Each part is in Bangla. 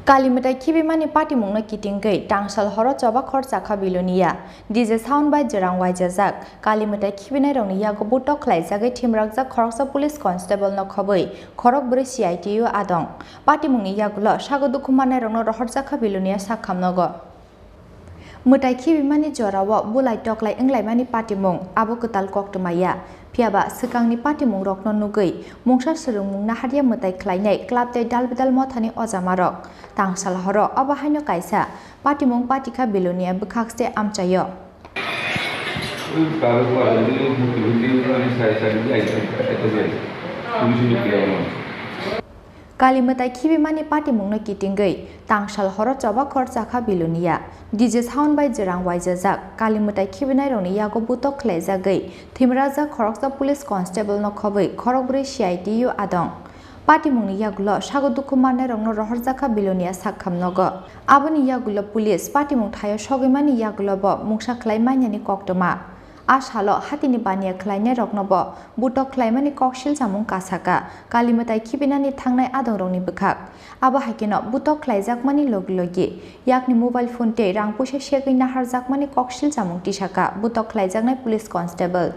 Kalimatai Khibimani Patimungno Kitingwi Tangsal Horo Choba Khor Chakha Belonia DJ sound by Jarang Waijajak Kalimatai Khibinai Rongni Yago Butok Khlaijagei Thimrakjak Khoroksa Police Constable no Khoboi Khorok Buri CITU Adong Patimungni Yagulo Sagodukumanai Rongno Rohor Chakha Belonia Sakhamnogo Mwtai Khibimani Jorawo Bulai Toklai Englaimani Patimung Abo Kutal Koktumaya Piaba Sekangni Patimung Rokno Nugui Mungsa Surungmung Naharia Mwtai Khlainai Klaptei Dalbidal Mothani Ojamarok Tangsal Horo Abahaino Kaisa Patimung Patika Belonia Bukhakste Amchayo Kalimatai Khibimani Patimungno Kitingwi Tangsal Horo Choba Khor Chakha Belonia DJ sound by Jarang Waijajak Kalimatai Khibinai Rongni Yago Butok Khlaijagei Thimrakjak Khoroksa Police Constable no Khoboi Khorok Buri CITU Adong Patimungni Yagulo Sagodukumanai Rongno Rohor Chakha Belonia Sakhamnogo Aboni Yagulo Police Patimung Thayo Sogimani Yagulo bo Mungsa Khlaimainani Koktoma Ashalo Hatini Bania Khlainai Roknobo Butok Khlaimani Kokshil Samung Kasaka Kalimatai Khibinani Thangnai Adong Rongni Bukhak Abo Hakino Butok Khlaijakmani Logilogi Yakni mobile phone te Rangpuse Shegei Naharjakmani Kokshil Samung Tishaka Butok Khlaijaknai Police Constable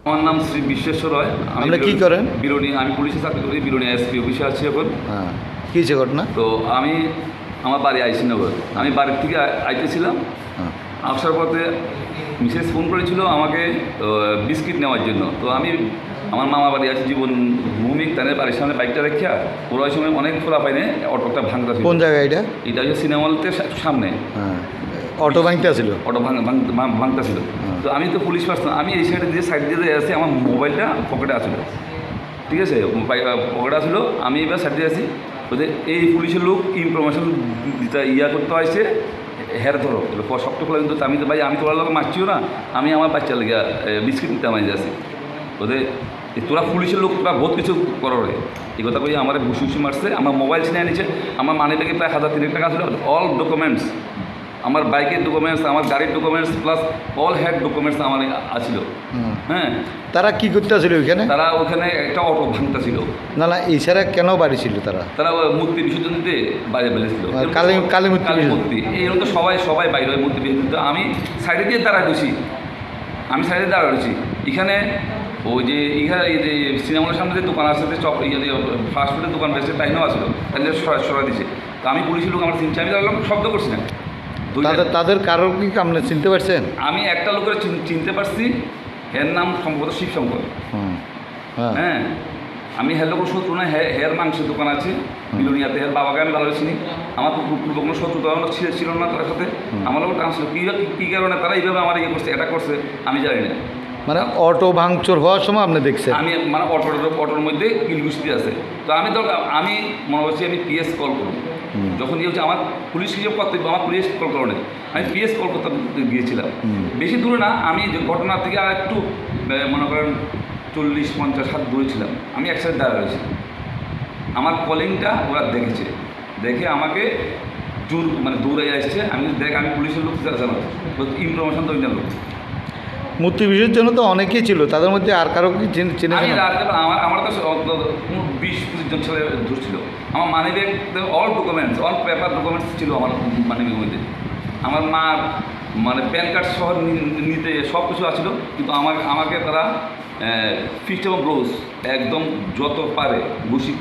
আমার নাম শ্রী বিশ্বেশ্বর রয় আপনি কি করেন বিলোনিয়া আমি পুলিশে চাকরি করি বিলোনিয়া এসপি অফিসে আছি এখন কি হয়েছে ঘটনা তো আমি আমার বাড়ি আইসিনগর আমি বাড়ির থেকে আইতেছিলাম আসার পথে মিসেস ফোন করেছিল আমাকে বিস্কিট নেওয়ার জন্য তো আমি আমার মামা বাড়ি আছে জীবন ভূমিক তাদের বাড়ির সামনে বাইকটা রেখে ওরা ওই সময় অনেক খোলা পাইনি অটোটা ভাঙতা ছিল কোন জায়গায় এটা এটা হচ্ছে সিনেমা হলতে সামনে অটো ভাঙতে ছিল অটো ভাঙতা ছিল তো আমি তো পুলিশ পার্সন আমি এই সাইডে দিয়ে সাইড দিয়ে আসছি আমার মোবাইলটা পকেটে আসলো ঠিক আছে পকেটে আসলো আমি এবার সাইড দিয়ে আসি ওদের এই পুলিশের লোক ইনফরমেশন দিতে ইয়া করতে আসছে হের ধরো শক্ত খোলা কিন্তু আমি তো ভাই আমি তোলার লোক মারছিও না আমি আমার বাচ্চার লেগে বিস্কিট নিতে আমি যাচ্ছি ওদের তোরা পুলিশের লোক তোরা বহুত কিছু করে এই কথা কই আমার ঘুষি মারছে আমার মোবাইল ছিনে নিচ্ছে আমার মানি ব্যাগে প্রায় 1,000 টাকা ছিল অল ডকুমেন্টস আমার বাইকের ডকুমেন্টস আমার গাড়ির documents plus all head documents আমার আছিল হ্যাঁ তারা কি করতেছিল ওইখানে তারা ওখানে একটা অটো ভাঙতা ছিল না না এছাড়া কেন বাড়ি ছিল তারা মূর্তি বিসর্জন দিতে বাইরে বেরিয়েছিল কালী মূর্তি এইরকম তো সবাই বাইরে হয় মূর্তি বিসর্জন দিতে আমি সাইডে দিয়ে দাঁড়ায় রয়েছি এখানে ওই যে এখানে এই যে সিনেমার সামনে যে দোকান আছে চপ ফাস্টফুডের দোকান রয়েছে তাইও আসলো তাহলে সরাই দিচ্ছে তো আমি পুলিশের লোক আমার চিনছি আমি তার শব্দ করছি না তাদের কারণ কি আপনি চিনতে পারছেন আমি একটা লোকের চিনতে পারছি এর নাম সম্ভবত শিবশঙ্কর হ্যাঁ আমি হের লোকের শত্রু না হের মাংসের দোকান আছে বিলোনিয়াতে হের বাবাকে আমি ভালো চিনি আমার পূর্ব কোনো শত্রু ছিল না তার সাথে আমার লোক ট্রান্সফার কী কারণে তারা এইভাবে আমার ইয়ে করছে এটা করছে আমি জানি না মানে অটো ভাঙচুর হওয়ার সময় আপনি দেখছেন আমি মানে অটোর মধ্যে কিলগুষ্টি আছে তো আমি মনে করছি আমি পিএস কল করব যখন ইয়ে হচ্ছে আমার পুলিশ হিসেবে কর্তব্য আমার পুলিশ কল করো না আমি পিএস কল করতে গিয়েছিলাম বেশি দূরে না আমি ঘটনা থেকে আর একটু মনে করেন 40-50 হাত দূরে ছিলাম আমি একসাথে দাঁড়া রয়েছি আমার কলিংটা ওরা দেখে আমাকে দৌড়ে আসছে আমি পুলিশের লোক জানাবো ইনফরমেশন তো ওইটা লোক মূর্তি বিসর্জন তো অনেকেই ছিল তাদের মধ্যে আর কারো কি চিনে আমার তো 20-25 জন ছেলে ধরছিল আমার money bag all documents all paper documents ছিল আমার মানি ব্যাগের মধ্যে আমার মার মানে প্যান কার্ড সহ নিতে সব কিছু আসছিলো কিন্তু আমাকে তারা ফিস্ট এবং ব্রোজ একদম যত পারে ঘুষি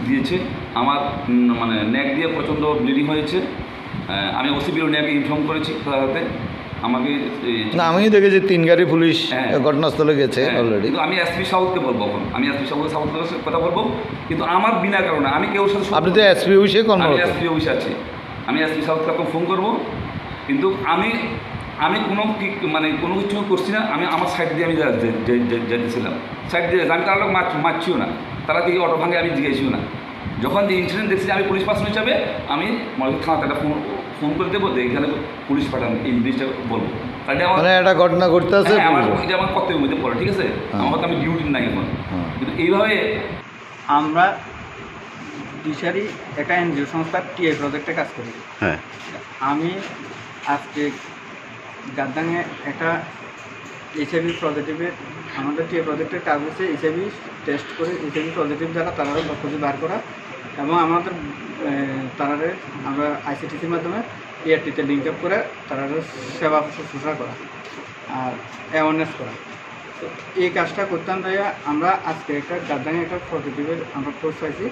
দিয়েছে আমার মানে নেক দিয়ে প্রচণ্ড ব্লিডিং হয়েছে আমি ওসি বিলোনিয়াকে ইনফর্ম করেছি তার আমাকে না আমি দেখেছি 3 গাড়ি পুলিশ ঘটনাস্থলে গেছে অলরেডি কিন্তু আমি এসপি সাউথকে বলবো এখন আমি এসপি সাউথের কথা বলবো কিন্তু আমার বিনা কারণে আমি কেউ সাথে আপনি তো এসপি অফিসে এসপি অফিসে আছি আমি এসপি সাউথকে এখন ফোন করবো কিন্তু আমি কোনো কিছু করছি না আমি আমার সাইড দিয়ে আমি যেতেছিলাম সাইড দিয়ে আমি তার লোক মারছিও না তারা দিকে অটো ভাঙে আমি জিজ্ঞেসিও না যখন যে ইনসিডেন্ট দেখছি আমি পুলিশ পার্সন হিসাবে আমি থানাতে একটা ফোন করে দেবো এখানে পুলিশ পাঠান এই জিনিসটা বলবো একটা ঘটনা ঘটতে আছে এটা আমার কর্তব্যের মধ্যে পড়ে ঠিক আছে আমার তো আমি ডিউটি নাই এখন কিন্তু এইভাবে আমরা দিশারি একটা এনজিও সংস্থার টিআই প্রজেক্টে কাজ করি আমি আজকে গাদ্দাঙে একটা এইচআইভি পজিটিভের আমাদের টিআই প্রজেক্টের কাজ হচ্ছে এইচআইভি টেস্ট করে এইচআইভি পজিটিভ যারা তারা রক্ত বার করা এবং আমাদের তারারে আমরা আইসিটিসির মাধ্যমে এআরটিতে লিঙ্ক আপ করে তারারে সেবা শুশ্রূষা করা আর অ্যাওয়ারনেস করা। তো এই কাজটা করতাম তাইয়া আমরা আজকে একটা গাদ্দাঙে একটা পজিটিভের আমরা খোঁজ পাইছি।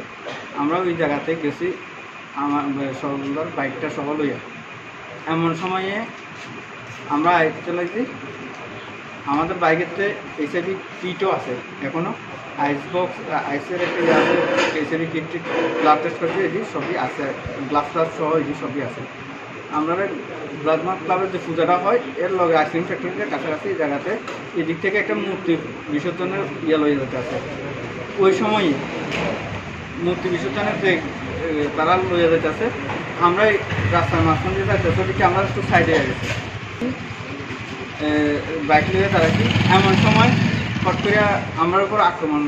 আমরা ওই জায়গাতে গেছি আমার সরকার বাইকটা সহ লইয়া। এমন সময়ে আমরা আইতে লাগছি আমাদের বাইকেতে এইচআইভি কিটও আছে এখনও, আইস বক্স আইসের একটা ইয়ে আছে, এইচআইভি কিট ব্লাড টেস্ট করছে, এটি সবই আছে, গ্লাস টাস সহ এটি সবই আছে। আমরা প্লাজমা ক্লাবের যে পূজাটা হয় এর লগে আইসক্রিম ফ্যাক্টরির কাছাকাছি এই জায়গাতে এদিক থেকে একটা মূর্তি বিসর্জনের ইয়ে লয়ে যেতে আছে। ওই সময়ই মূর্তি বিসর্জনের যে তারা লয়ে যেতে আছে, আমরা রাস্তার মাঝখান দিয়ে যাইতেছে ওদিকে আমরা একটু সাইডে গেছি বাইক লিয়ে দাঁড়াচ্ছি। এমন সময় হট করে আমার উপর আক্রমণ,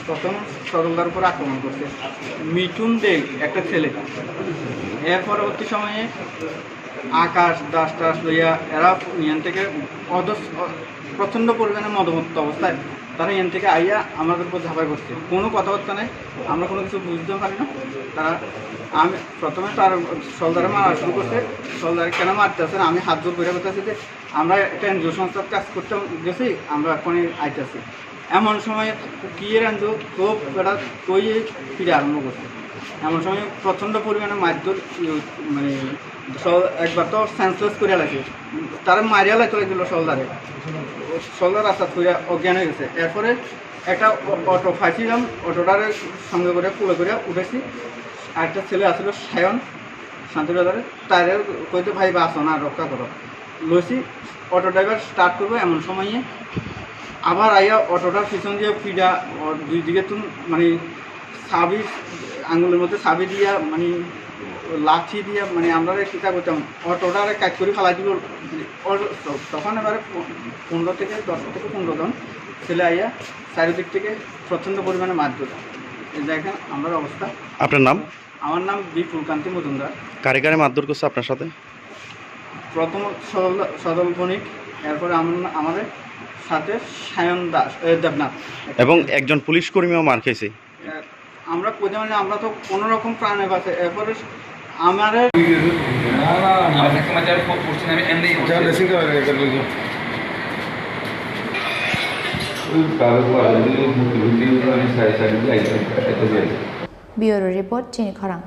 প্রথম সরলদার উপর আক্রমণ করছে মিঠুন দে একটা ছেলে। এর পরবর্তী সময়ে আকাশ দাস টাস লইয়া এরা ইয়ান থেকে প্রচণ্ড পরিমাণে মদমত্ত অবস্থায় তারা ইয়ান থেকে আইয়া আমাদের উপর ঝাঁপাই করছে। কোনো কথাবার্তা নেই, আমরা কোনো কিছু বুঝতে পারি না। তারা আমি প্রথমে তার সলদারে মারা শুরু করছে। সলদারে কেন মারতেছে না, আমি হাত জোর করে বলতেছি যে আমরা একটা এনজিও সংস্থার কাজ করতে গেছি, আমরা এখনই আইতেছি। এমন সময় কি এনজিও খুব বেড়া কই ফিরে আরম্ভ করছে। এমন সময় প্রচণ্ড পরিমাণে মারধর, মানে একবার তো সেন্সলেস করে লাগছে, তারা মারিয়া লাগতে লাগছিল সলদারে। সলদার রাস্তা করে অজ্ঞান হয়ে গেছে। এরপরে একটা অটো ফাইছিলাম, অটোটার সঙ্গে করে কুলে করে উঠেছি। আরেকটা ছেলে আসলো সায়ন শান্তিবাজারে, তারে কইতে ভাই বা আসো না রক্ষা করো লইছি। অটো ড্রাইভার স্টার্ট করবো এমন সময়ে আবার আইয়া অটোটার পিছন দিয়ে ফিডা দুই দিকে তো মানে সাবি আঙুলের মধ্যে সাবি দিয়া মানে লাঠি দিয়া মানে আমরা কীটা করতাম অটোটারে কাজ করে ফেলাই দিব। তখন এবারে 10 থেকে 15 জন ছেলে আইয়া চারিদিক থেকে প্রচণ্ড পরিমাণে মারধর। দেখেন আমার অবস্থা। আপনার নাম? আমার নাম বিপুলকান্তি মজুমদার। কারে কারে মারধর করছে আপনার সাথে? প্রথম সদল বণিক, এরপরে আমাদের সাথে সায়ন দাস দেবনাথ এবং একজন পুলিশ কর্মীও মার খেয়েছে। আমরা কোথাও মানে আমরা তো কোনো রকম প্রাণে বাঁচে। এরপরে আমার ব্যুরো রিপোর্ট চিনি খরাং।